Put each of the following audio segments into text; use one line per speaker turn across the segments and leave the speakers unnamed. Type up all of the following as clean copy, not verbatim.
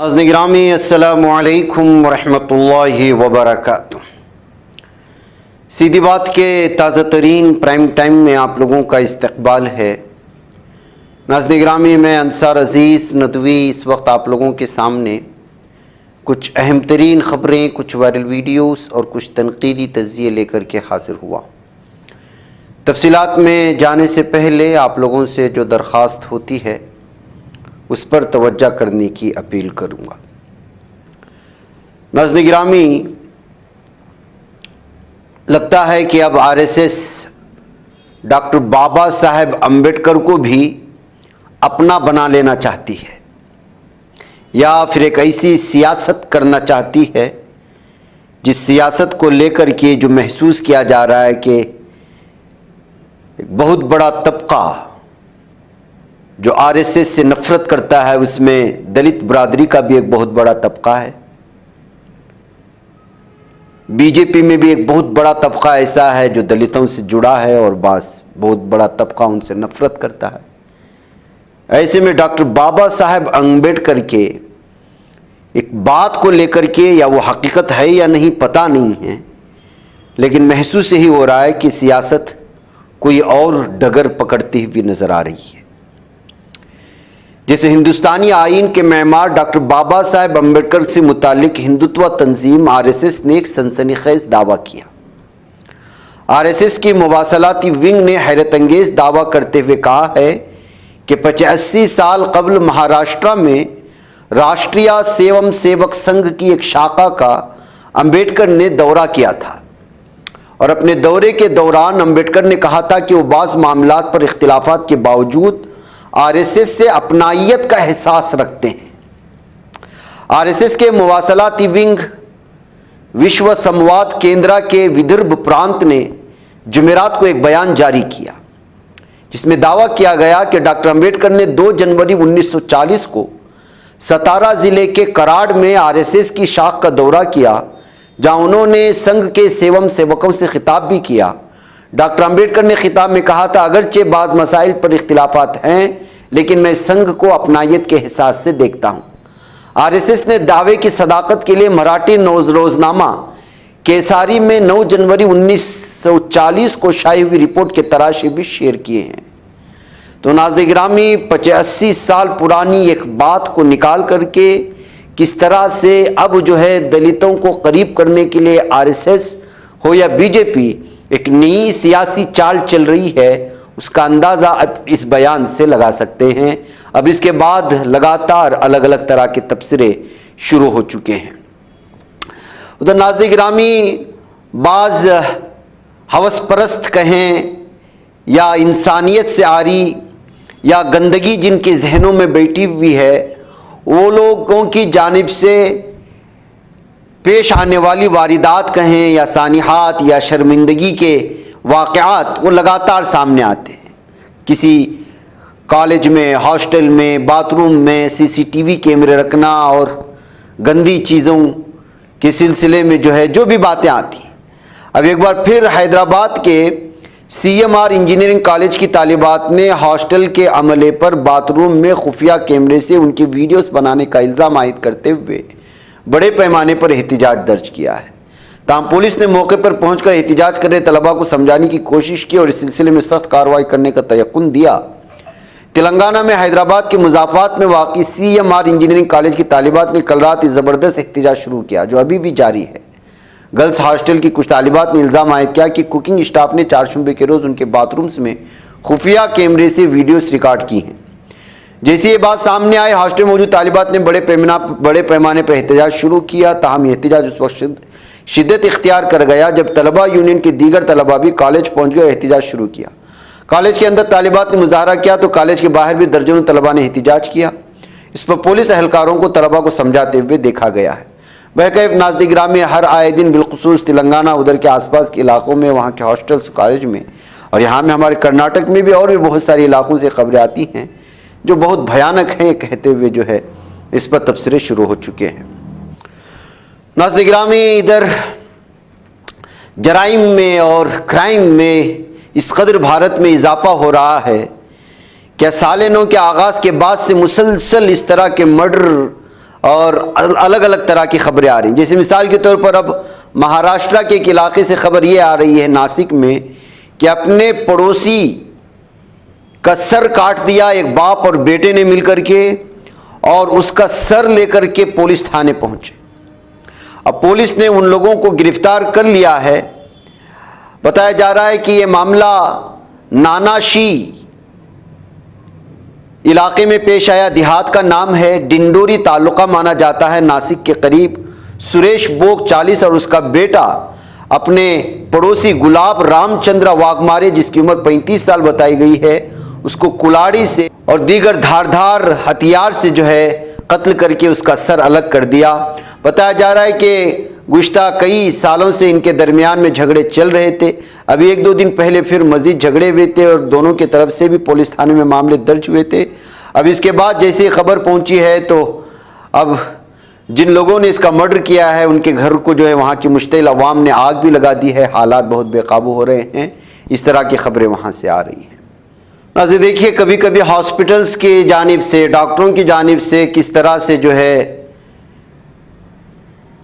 नाज़रीन गिरामी अस्सलामु अलैकुम वरहमतुल्लाहि वबरकातुह। सीधी बात के ताज़ा तरीन प्राइम टाइम में आप लोगों का इस्तकबाल है। नाज़रीन गिरामी, मैं अंसार अज़ीज़ नदवी इस वक्त आप लोगों के सामने कुछ अहम तरीन ख़बरें, कुछ वायरल वीडियोस और कुछ तनक़ीदी तज़्ज़िये लेकर के हाज़िर हुआ। तफ़सीलात में जाने से पहले आप लोगों से जो दरख्वास्त होती है उस पर तवज्जो करने की अपील करूँगा। नाज़रीन गिरामी, लगता है कि अब आरएसएस डॉक्टर बाबा साहेब अम्बेडकर को भी अपना बना लेना चाहती है या फिर एक ऐसी सियासत करना चाहती है जिस सियासत को लेकर के जो महसूस किया जा रहा है कि एक बहुत बड़ा तबका जो आरएसएस से नफरत करता है, उसमें दलित बरादरी का भी एक बहुत बड़ा तबका है। बीजेपी में भी एक बहुत बड़ा तबका ऐसा है जो दलितों से जुड़ा है और बस बहुत बड़ा तबका उनसे नफरत करता है। ऐसे में डॉक्टर बाबा साहेब अम्बेडकर के एक बात को लेकर के, या वो हकीकत है या नहीं पता नहीं है, लेकिन महसूस यही हो रहा है कि सियासत कोई और डगर पकड़ती हुई नजर आ रही है। जैसे हिंदुस्तानी आईन के मेमार डॉक्टर बाबा साहेब अम्बेडकर से मुतालिक हिंदुत्व तंजीम आरएसएस ने एक सनसनीखेज दावा किया। आरएसएस की मुवासलाती विंग ने हैरत अंगेज दावा करते हुए कहा है कि 85 साल कबल महाराष्ट्र में राष्ट्रीय सेवम सेवक संघ की एक शाखा का अम्बेडकर ने दौरा किया था और अपने दौरे के दौरान अम्बेडकर ने कहा था कि वो बाज़ मामलात पर इख्तिलाफात के बावजूद आरएसएस से अपनाइयत का एहसास रखते हैं। आरएसएस के मुवासलाती विंग विश्व संवाद केंद्र के विदर्भ प्रांत ने जुमेरात को एक बयान जारी किया जिसमें दावा किया गया कि डॉक्टर अम्बेडकर ने 2 जनवरी 1940 को सतारा जिले के कराड़ में आरएसएस की शाख का दौरा किया, जहां उन्होंने संघ के सेवम सेवकों से खिताब भी किया। डॉक्टर अम्बेडकर ने खिताब में कहा था, अगरचे बाज़ मसाइल पर इख्तिलाफात हैं, लेकिन मैं संघ को अपनायत के एहसास से देखता हूँ। आरएसएस ने दावे की सदाकत के लिए मराठी रोजनामा केसारी में 9 जनवरी 1940 को शायी हुई रिपोर्ट के तराशे भी शेयर किए हैं। तो नाज़रीन गिरामी, 85 साल पुरानी एक बात को निकाल करके किस तरह से अब जो है दलितों को करीब करने के लिए आरएसएस हो या बीजेपी एक नई सियासी चाल चल रही है, उसका अंदाज़ा अब इस बयान से लगा सकते हैं। अब इसके बाद लगातार अलग अलग तरह के तबसरे शुरू हो चुके हैं। उधर नाज़रीन गिरामी, बाज़ हवस परस्त कहें या इंसानियत से आरी या गंदगी जिनके जहनों में बैठी हुई है, वो लोगों की जानिब से पेश आने वाली वारिदात कहें या सानिहात या शर्मिंदगी के वाक़यात, वो लगातार सामने आते हैं। किसी कॉलेज में, हॉस्टल में, बाथरूम में सीसीटीवी कैमरे रखना और गंदी चीज़ों के सिलसिले में जो है जो भी बातें आती हैं। अब एक बार फिर हैदराबाद के सीएमआर इंजीनियरिंग कॉलेज की तालिबात ने हॉस्टल के अमले पर बाथरूम में खुफिया कैमरे से उनकी वीडियोस बनाने का इल्ज़ाम आयद करते हुए बड़े पैमाने पर एहतिजाज दर्ज किया है। ताहम पुलिस ने मौके पर पहुंचकर एहतिजाज कर रहे तलबा को समझाने की कोशिश की और इस सिलसिले में सख्त कार्रवाई करने का तयक्कुन दिया। तेलंगाना में हैदराबाद के मुजाफात में वाक़ई सीएमआर इंजीनियरिंग कॉलेज की तालिबात ने कल रात ज़बरदस्त एहतिजाज शुरू किया जो अभी भी जारी है। गर्ल्स हॉस्टल की कुछ तालिबात ने इल्ज़ाम आयद किया कि कुकिंग स्टाफ ने चारशंबे के रोज़ उनके बाथरूम्स में खुफिया कैमरे से वीडियोस रिकॉर्ड की हैं। जैसे ये बात सामने आई, हॉस्टल में मौजूद तालिबात ने बड़े पैमाने पर एहतजाज शुरू किया। ताहम एहतजाज उस वक्त शिद्दत इख्तियार कर गया जब तलबा यूनियन के दीगर तलबा भी कॉलेज पहुंच गए, एहतजाज शुरू किया। कॉलेज के अंदर तालिबात ने मुजाहरा किया तो कॉलेज के बाहर भी दर्जनों तलबा ने एहतजाज किया। इस पर पुलिस अहलकारों को तलबा को समझाते हुए देखा गया है। बहकैफ नाज़रीन गिरामी, हर आए दिन बिलखुसूस तेलंगाना उधर के आसपास के इलाकों में, वहाँ के हॉस्टल्स, कॉलेज में और यहाँ में हमारे कर्नाटक में भी और भी बहुत सारे इलाकों से खबरें आती हैं जो बहुत भयानक हैं, कहते हुए जो है इस पर तबसरे शुरू हो चुके हैं। नाज़रीन गिरामी, इधर जराइम में और क्राइम में इस कदर भारत में इजाफा हो रहा है क्या साल 9 के आगाज़ के बाद से मुसलसल इस तरह के मर्डर और अलग अलग तरह की खबरें आ रही हैं। जैसे मिसाल के तौर पर अब महाराष्ट्र के एक इलाके से खबर ये आ रही है नासिक में कि अपने पड़ोसी का सर काट दिया एक बाप और बेटे ने मिलकर के, और उसका सर लेकर के पुलिस थाने पहुंचे। अब पुलिस ने उन लोगों को गिरफ्तार कर लिया है। बताया जा रहा है कि ये मामला नानाशी इलाके में पेश आया। देहात का नाम है डिंडोरी, तालुका माना जाता है नासिक के करीब। सुरेश बोग 40 और उसका बेटा अपने पड़ोसी गुलाब रामचंद्र वाघमारे, जिसकी उम्र 35 साल बताई गई है, उसको कुल्हाड़ी से और दीगर धारदार हथियार से जो है कत्ल करके उसका सर अलग कर दिया। बताया जा रहा है कि गुज़िश्ता कई सालों से इनके दरमियान में झगड़े चल रहे थे। अभी 1-2 दिन पहले फिर मजीद झगड़े हुए थे और दोनों की तरफ से भी पुलिस थाने में मामले दर्ज हुए थे। अब इसके बाद जैसे खबर पहुंची है तो अब जिन लोगों ने इसका मर्डर किया है उनके घर को जो है वहाँ की मुश्तिल अवाम ने आग भी लगा दी है। हालात बहुत बेकाबू हो रहे हैं। इस तरह की खबरें वहाँ से आ रही हैं। नाज़रीन देखिए, कभी कभी हॉस्पिटल्स की जानिब से, डॉक्टरों की जानिब से किस तरह से जो है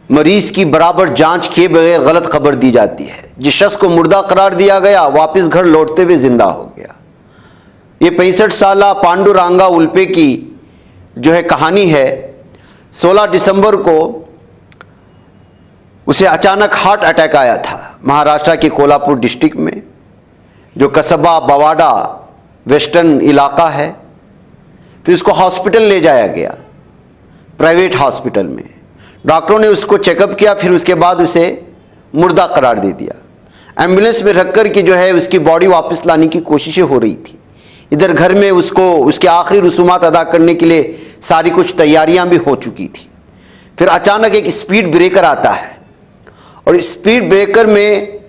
मरीज की बराबर जांच किए बगैर गलत खबर दी जाती है। जिस शख्स को मुर्दा करार दिया गया वापस घर लौटते हुए जिंदा हो गया। ये 65 साला पांडुरंगा उल्पे की जो है कहानी है। 16 दिसंबर को उसे अचानक हार्ट अटैक आया था महाराष्ट्र के कोल्हापुर डिस्ट्रिक्ट में, जो कस्बा बवाड़ा वेस्टर्न इलाका है। फिर उसको हॉस्पिटल ले जाया गया, प्राइवेट हॉस्पिटल में। डॉक्टरों ने उसको चेकअप किया, फिर उसके बाद उसे मुर्दा करार दे दिया। एम्बुलेंस में रख कर के जो है उसकी बॉडी वापस लाने की कोशिशें हो रही थी। इधर घर में उसको उसके आखिरी रसूमात अदा करने के लिए सारी कुछ तैयारियां भी हो चुकी थी। फिर अचानक एक स्पीड ब्रेकर आता है और स्पीड ब्रेकर में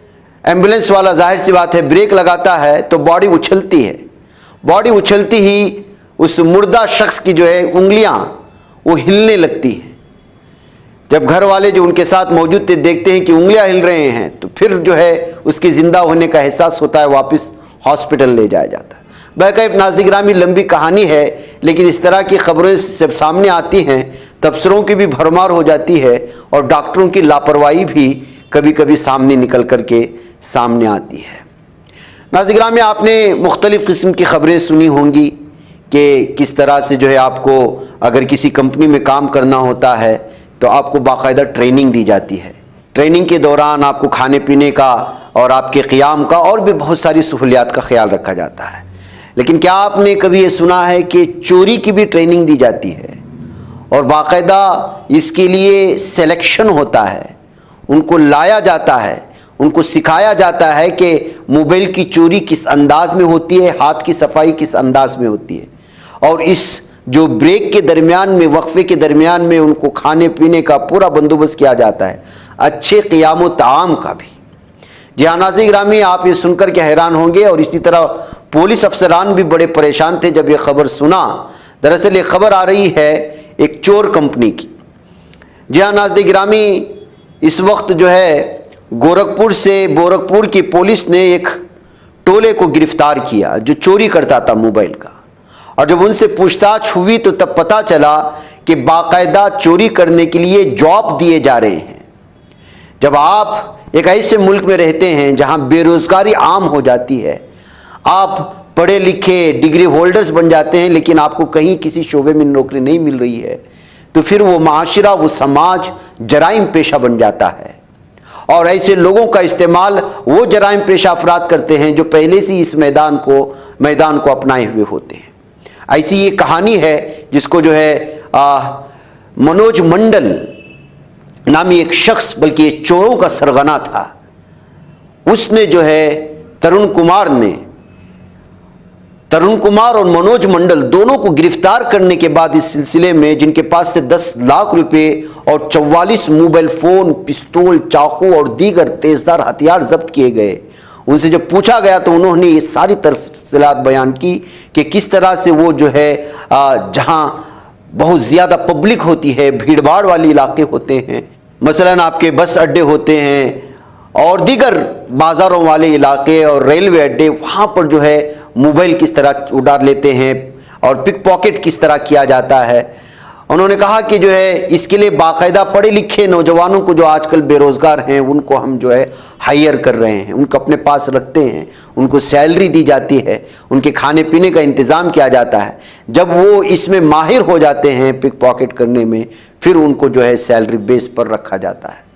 एम्बुलेंस वाला जाहिर सी बात है ब्रेक लगाता है तो बॉडी उछलती है। बॉडी उछलती ही उस मुर्दा शख्स की जो है उंगलियां वो हिलने लगती हैं। जब घर वाले जो उनके साथ मौजूद थे देखते हैं कि उंगलियां हिल रहे हैं तो फिर जो है उसके जिंदा होने का एहसास होता है, वापस हॉस्पिटल ले जाया जाता है। बहरकैफ नाज़रीन लंबी कहानी है, लेकिन इस तरह की खबरें जब सामने आती हैं तबसरों की भी भरमार हो जाती है और डॉक्टरों की लापरवाही भी कभी कभी सामने निकल करके सामने आती है। नाज़रीन में आपने मुख्तलिफ़ किस्म की खबरें सुनी होंगी कि किस तरह से जो है आपको अगर किसी कंपनी में काम करना होता है तो आपको बाकायदा ट्रेनिंग दी जाती है। ट्रेनिंग के दौरान आपको खाने पीने का और आपके क़ियाम का और भी बहुत सारी सहूलियात का ख्याल रखा जाता है। लेकिन क्या आपने कभी ये सुना है कि चोरी की भी ट्रेनिंग दी जाती है और बाकायदा इसके लिए सिलेक्शन होता है, उनको लाया जाता है, उनको सिखाया जाता है कि मोबाइल की चोरी किस अंदाज में होती है, हाथ की सफाई किस अंदाज में होती है, और इस जो ब्रेक के दरमियान में, वक्फे के दरमियान में उनको खाने पीने का पूरा बंदोबस्त किया जाता है, अच्छे क़ियाम व ताआम का भी। जी हाँ नाज़रीन गिरामी, आप ये सुनकर के हैरान होंगे और इसी तरह पुलिस अफसरान भी बड़े परेशान थे जब ये खबर सुना। दरअसल ये खबर आ रही है एक चोर कंपनी की। जी हाँ नाज़रीन गिरामी, इस वक्त जो है गोरखपुर की पुलिस ने एक टोले को गिरफ्तार किया जो चोरी करता था मोबाइल का। और जब उनसे पूछताछ हुई तो तब पता चला कि बाकायदा चोरी करने के लिए जॉब दिए जा रहे हैं। जब आप एक ऐसे मुल्क में रहते हैं जहां बेरोजगारी आम हो जाती है, आप पढ़े लिखे डिग्री होल्डर्स बन जाते हैं लेकिन आपको कहीं किसी शोबे में नौकरी नहीं मिल रही है, तो फिर वो माशरा, वो समाज जराइम पेशा बन जाता है। और ऐसे लोगों का इस्तेमाल वो जराइम पेशा अफराद करते हैं जो पहले से इस मैदान को अपनाए हुए होते हैं। ऐसी ये कहानी है जिसको जो है मनोज मंडल नामी एक शख्स, बल्कि ये चोरों का सरगना था, उसने जो है तरुण कुमार और मनोज मंडल दोनों को गिरफ्तार करने के बाद इस सिलसिले में जिनके पास से 10 लाख रुपए और 44 मोबाइल फोन, पिस्तौल, चाकू और दीगर तेजदार हथियार जब्त किए गए। उनसे जब पूछा गया तो उन्होंने ये सारी तफसीलात बयान की कि किस तरह से वो जो है जहां बहुत ज़्यादा पब्लिक होती है, भीड़ भाड़ वाले इलाके होते हैं, मसलन आपके बस अड्डे होते हैं और दीगर बाज़ारों वाले इलाके और रेलवे अड्डे, वहाँ पर जो है मोबाइल किस तरह उड़ा लेते हैं और पिक पॉकेट किस तरह किया जाता है। उन्होंने कहा कि जो है इसके लिए बाकायदा पढ़े लिखे नौजवानों को जो आजकल बेरोजगार हैं उनको हम जो है हायर कर रहे हैं, उनको अपने पास रखते हैं, उनको सैलरी दी जाती है, उनके खाने पीने का इंतज़ाम किया जाता है। जब वो इसमें माहिर हो जाते हैं पिक पॉकेट करने में, फिर उनको जो है सैलरी बेस पर रखा जाता है।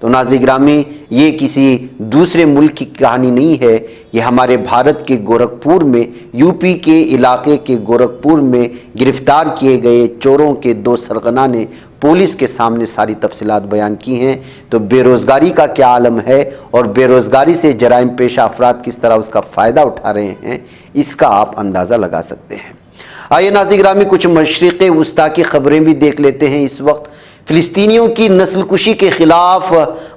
तो नाज़रीन गिरामी, ये किसी दूसरे मुल्क की कहानी नहीं है, ये हमारे भारत के गोरखपुर में, यूपी के इलाके के गोरखपुर में गिरफ्तार किए गए चोरों के 2 सरगना ने पुलिस के सामने सारी तफसीलात बयान की हैं। तो बेरोज़गारी का क्या आलम है और बेरोज़गारी से जराइम पेशा अफराद किस तरह उसका फ़ायदा उठा रहे हैं, इसका आप अंदाज़ा लगा सकते हैं। आइए नाज़रीन गिरामी, कुछ मशरिक़ वस्ता की ख़बरें भी देख लेते हैं। इस वक्त फ़िलिस्तीनियों की नस्लकुशी के ख़िलाफ़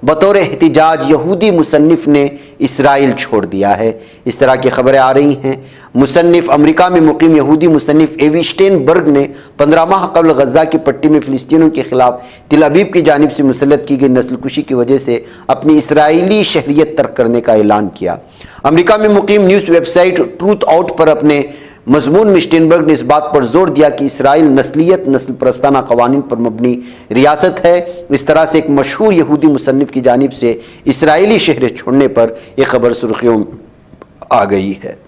बतौर एहतिजाज यहूदी मुसन्निफ़ ने इसराइल छोड़ दिया है। इस तरह की खबरें आ रही हैं। मुसन्निफ़ अमेरिका में मुकीम यहूदी मुसन्निफ़ एवी स्टेनबर्ग ने 15 माह कबल गज़ा की पट्टी में फ़िलिस्तीनियों के ख़िलाफ़ तिल अबीब की जानिब से मुसल्लत की गई नस्लकुशी की वजह से अपनी इसराइली शहरियत तर्क करने का ऐलान किया। अमेरिका में मुकीम न्यूज़ वेबसाइट ट्रूथ आउट पर अपने मजमून में स्टेनबर्ग ने इस बात पर जोर दिया कि इसराइल नस्लियत नस्ल परस्ताना कवानीन पर मबनी रियासत है। इस तरह से एक मशहूर यहूदी मुसन्निफ़ की जानिब से इसराइली शहर छोड़ने पर यह खबर सुर्खियों में आ गई है।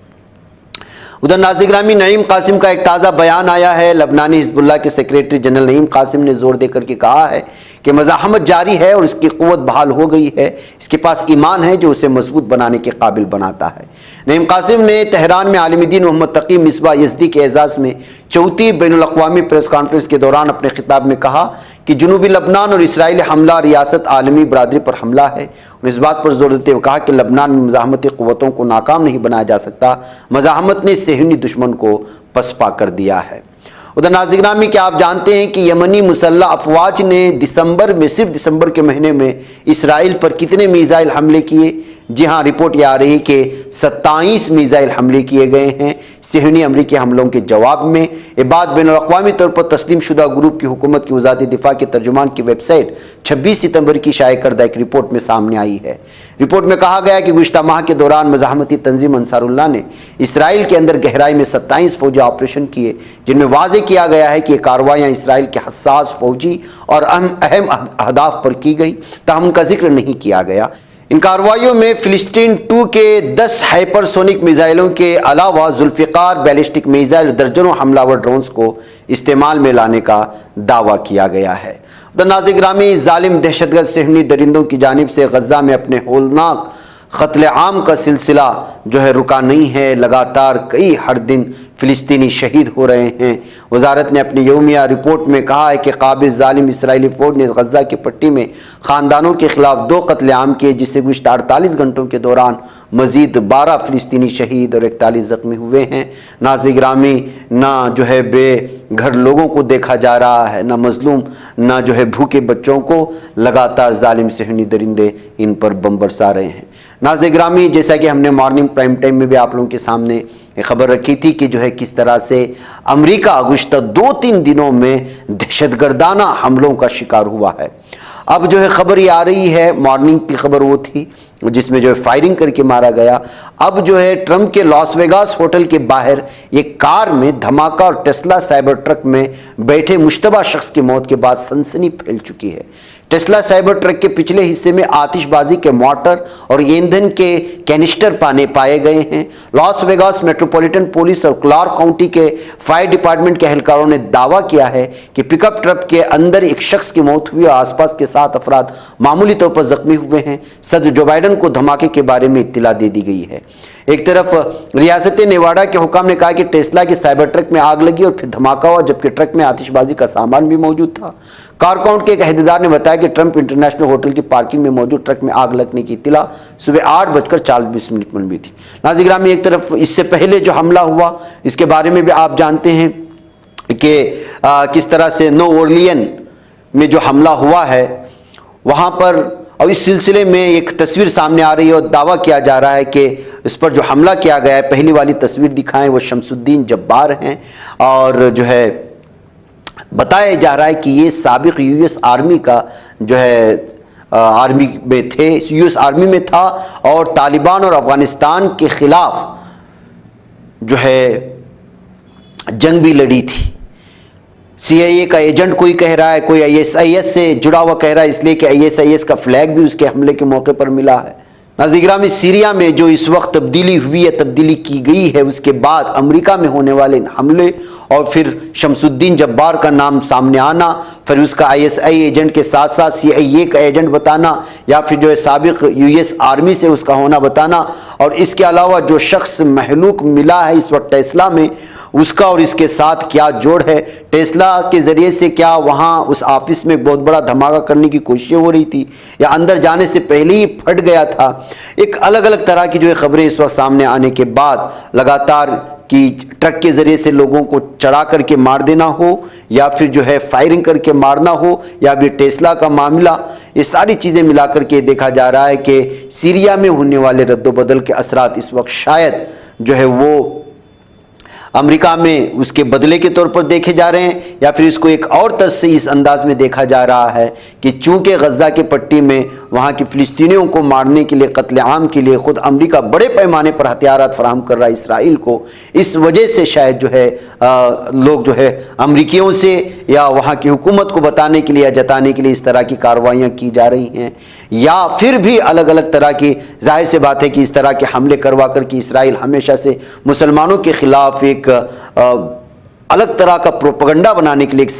उधर नाज़रीन गिरामी, नईम कासिम का एक ताज़ा बयान आया है। लबनानी हिज़्बुल्लाह के सेक्रेटरी जनरल नईम कासिम ने जोर देकर के कहा है कि मज़ाहमत जारी है और इसकी क़ुव्वत बहाल हो गई है। इसके पास ईमान है जो उसे मजबूत बनाने के काबिल बनाता है। नईम कासिम ने तेहरान में आलिम दीन मोहम्मद तकी मिसबा यज़दी के एजाज़ में 4वीं बैनुल-अक़वामी प्रेस कॉन्फ्रेंस के दौरान अपने खिताब में कहा कि जनूबी लबनान और इसराइली हमला रियासत आलमी बरादरी पर हमला है। उन्होंने इस बात पर जोर देते हुए कहा कि लबनान में मज़ाहमती क़ुव्वतों को नाकाम नहीं बनाया जा सकता। मज़ाहमत ने सेहनी दुश्मन को पसपा कर दिया है। उधर नाज़रीन गिरामी, क्या आप जानते हैं कि यमनी मुसल्लह अफवाज ने दिसंबर में, सिर्फ दिसंबर के महीने में इसराइल पर कितने मीज़ाइल हमले किए? जी हाँ, रिपोर्ट यह आ रही है कि 27 मीज़ाइल हमले किए गए हैं सेहनी अमरीकी हमलों के जवाब में। ये बात बैनुल-अक़वामी तौर पर तस्लीम शुदा ग्रुप की हुकूमत की वज़ारत दिफा के तर्जुमान की वेबसाइट 26 सितंबर की शाये करदा एक रिपोर्ट में सामने आई है। रिपोर्ट में कहा गया कि गुज़िश्ता माह के दौरान मज़ाहमती तंजीम अंसारुल्लाह ने इसराइल के अंदर गहराई में 27 फौजी ऑपरेशन किए, जिनमें वाज़े किया गया है कि ये कार्रवाइयाँ इसराइल के हसास फौजी और अहम अहदाफ पर की गई, ताहम उनका जिक्र नहीं किया गया। इन कार्रवाइयों में फ़िलिस्तीन 2 के 10 हाइपरसोनिक मिसाइलों के अलावा जुल्फ़िकार बैलिस्टिक मिसाइल दर्जनों हमलावर ड्रोन्स को इस्तेमाल में लाने का दावा किया गया है। उधर नाज़रीन गिरामी, जालिम दहशतगर्द सेहनी दरिंदों की जानिब से गज़ा में अपने होलनाक क़त्ल आम का सिलसिला जो है रुका नहीं है। लगातार कई हर दिन फ़िलिस्तीनी शहीद हो रहे हैं। वजारत ने अपनी यौमिया रिपोर्ट में कहा है कि काबिल जालिम इसराइली फ़ौज ने गज़ा की पट्टी में ख़ानदानों के ख़िलाफ़ 2 क़त्ल आम किए, जिससे गुज़िश्ता 48 घंटों के दौरान मज़ीद 12 फ़िलिस्तीनी शहीद और 41 ज़ख्मी हुए हैं। नाज़रीन गिरामी, ना जो है बेघर लोगों को देखा जा रहा है, ना मज़लूम, ना जो है भूखे बच्चों को, लगातार जालिम सेहनी दरिंदे इन पर बम बरसा रहे हैं। नाज़रीन गिरामी, जैसा कि हमने मॉर्निंग प्राइम टाइम में भी आप लोगों के सामने खबर रखी थी कि जो है किस तरह से अमेरिका गुज़िश्ता 2-3 दिनों में दहशतगर्दाना हमलों का शिकार हुआ है। अब जो है खबर ये आ रही है, मॉर्निंग की खबर वो थी जिसमें जो है फायरिंग करके मारा गया। अब जो है ट्रंप के लॉस वेगास होटल के बाहर एक कार में धमाका और टेस्ला साइबर ट्रक में बैठे मुश्तबा शख्स की मौत के बाद सनसनी फैल चुकी है। टेस्ला साइबर ट्रक के पिछले हिस्से में आतिशबाजी के मोटर और ईंधन के कैनिस्टर पाए गए हैं। लॉस वेगास मेट्रोपॉलिटन पुलिस और क्लार्क काउंटी के फायर डिपार्टमेंट के एहलकारों ने दावा किया है कि पिकअप ट्रक के अंदर एक शख्स की मौत हुई और आसपास के 7 अफराद मामूली तौर पर जख्मी हुए हैं। सदर जो बाइडन को धमाके के बारे में इत्तला दे दी गई है। एक तरफ रियासत नेवाडा के हुकाम ने कहा कि टेस्ला के साइबर ट्रक में आग लगी और फिर धमाका हुआ, जबकि ट्रक में आतिशबाजी का सामान भी मौजूद था। कार काउंट के एक अहदेदार ने बताया कि ट्रंप इंटरनेशनल होटल की पार्किंग में मौजूद ट्रक में आग लगने की इत्तला सुबह 8:40 पर मिली थी। नाज़रीन गिरामी, एक तरफ इससे पहले जो हमला हुआ इसके बारे में भी आप जानते हैं कि किस तरह से नो ओरलियन में जो हमला हुआ है वहाँ पर, और इस सिलसिले में एक तस्वीर सामने आ रही है और दावा किया जा रहा है कि इस पर जो हमला किया गया है, पहली वाली तस्वीर दिखाएं वो शमसुद्दीन जब्बार हैं और जो है बताया जा रहा है कि ये साबिक यूएस आर्मी का जो है आर्मी में थे, यूएस आर्मी में था और तालिबान और अफगानिस्तान के खिलाफ जो है जंग भी लड़ी थी। CIA का एजेंट कोई कह रहा है, कोई ISIS से जुड़ा हुआ कह रहा है, इसलिए कि ISIS का फ्लैग भी उसके हमले के मौके पर मिला है। नाज़रीन गिरामी, सीरिया में जो इस वक्त तब्दीली हुई है, तब्दीली की गई है, उसके बाद अमेरिका में होने वाले हमले और फिर शमसुद्दीन जब्बार का नाम सामने आना, फिर उसका ISI एजेंट के साथ साथ CIA का एजेंट बताना, या फिर जो है साबिक US आर्मी से उसका होना बताना, और इसके अलावा जो शख्स महलूक मिला है इस वक्त टेस्ला में, उसका और इसके साथ क्या जोड़ है। टेस्ला के ज़रिए से क्या वहाँ उस ऑफिस में एक बहुत बड़ा धमाका करने की कोशिशें हो रही थी, या अंदर जाने से पहले ही फट गया था। एक अलग अलग तरह की जो है खबरें इस वक्त सामने आने के बाद लगातार कि ट्रक के ज़रिए से लोगों को चढ़ा करके मार देना हो, या फिर जो है फायरिंग करके मारना हो, या भी टेस्ला का मामला, ये सारी चीज़ें मिलाकर के देखा जा रहा है कि सीरिया में होने वाले रद्दोबदल के असरात इस वक्त शायद जो है वो अमेरिका में उसके बदले के तौर पर देखे जा रहे हैं, या फिर इसको एक और तर्ज से इस अंदाज में देखा जा रहा है कि चूंकि गज़ा के पट्टी में वहाँ की फ़िलिस्तीनियों को मारने के लिए, कत्लेआम के लिए खुद अमेरिका बड़े पैमाने पर हथियारात फराहम कर रहा है इसराइल को, इस वजह से शायद जो है लोग जो है अमरीकियों से या वहाँ की हुकूमत को बताने के लिए या जताने के लिए इस तरह की कार्रवाइयाँ की जा रही हैं, या फिर भी अलग अलग तरह की, जाहिर सी बात है कि इस तरह के हमले करवा कर कि इसराइल हमेशा से मुसलमानों के ख़िलाफ़ एक अलग तरह का प्रोपगंडा बनाने के लिए, एक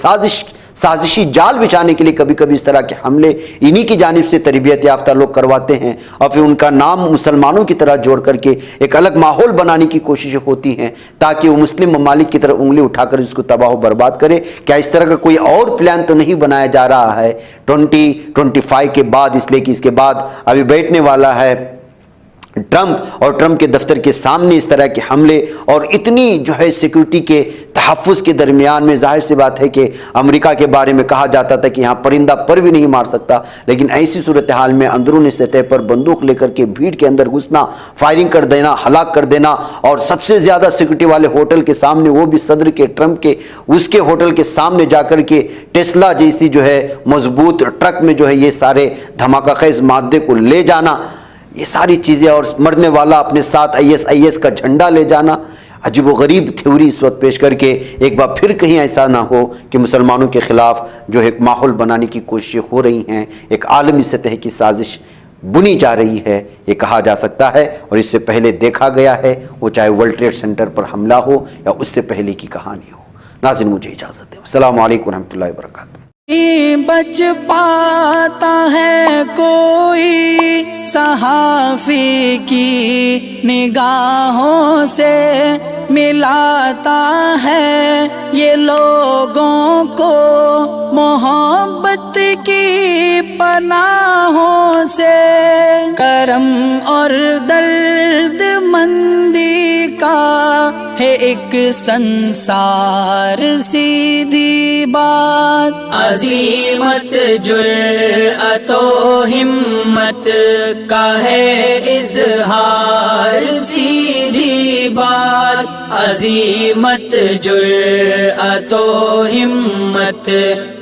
साजिशी जाल बिछाने के लिए कभी कभी इस तरह के हमले इन्हीं की जानिब से तरबियत याफ्ता लोग करवाते हैं, और फिर उनका नाम मुसलमानों की तरह जोड़ करके एक अलग माहौल बनाने की कोशिशें होती हैं ताकि वो मुस्लिम ममालिक की तरफ उंगली उठाकर इसको तबाह व बर्बाद करे। क्या इस तरह का कोई और प्लान तो नहीं बनाया जा रहा है 2025 के बाद, इसलिए कि इसके बाद अभी बैठने वाला है ट्रंप, और ट्रंप के दफ्तर के सामने इस तरह के हमले और इतनी जो है सिक्योरिटी के तहफ़्फ़ुज़ के दरमियान में जाहिर सी बात है कि अमेरिका के बारे में कहा जाता था कि यहाँ परिंदा पर भी नहीं मार सकता, लेकिन ऐसी सूरत हाल में अंदरूनी सतह पर बंदूक लेकर के भीड़ के अंदर घुसना, फायरिंग कर देना, हलाक कर देना, और सबसे ज़्यादा सिक्योरिटी वाले होटल के सामने, वो भी सदर के, ट्रंप के, उसके होटल के सामने जाकर के टेस्ला जैसी जो है मजबूत ट्रक में जो है ये सारे धमाका खेज़ मादे को ले जाना, ये सारी चीज़ें, और मरने वाला अपने साथ ISIS का झंडा ले जाना, अजीब व गरीब थ्योरी इस वक्त पेश करके एक बार फिर कहीं ऐसा ना हो कि मुसलमानों के ख़िलाफ़ जो है एक माहौल बनाने की कोशिशें हो रही हैं, एक आलमी सतह की साजिश बुनी जा रही है, ये कहा जा सकता है। और इससे पहले देखा गया है, वो चाहे वर्ल्ड ट्रेड सेंटर पर हमला हो या उससे पहले की कहानी हो। नाज़रीन मुझे इजाज़त दें। अस्सलामु अलैकुम रहमतुल्लाहि व बरकातुहू।
बच पाता है कोई सहाफ़ी की निगाहों से, मिलाता है ये लोगों को मोहब्बत की पनाहों से। करम और दर्द मंदी का है एक संसार, सीधी बात। अज़ीमत जुर्अतो हिम्मत का है इज़हार, सीधी बात। अज़ीमत जुर्अतो हिम्मत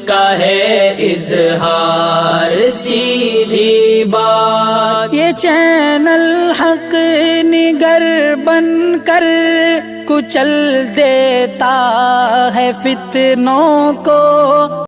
का है इज़हार, सीधी बात। ये चैनल हक निगर बनकर कुचल देता है फितनों को।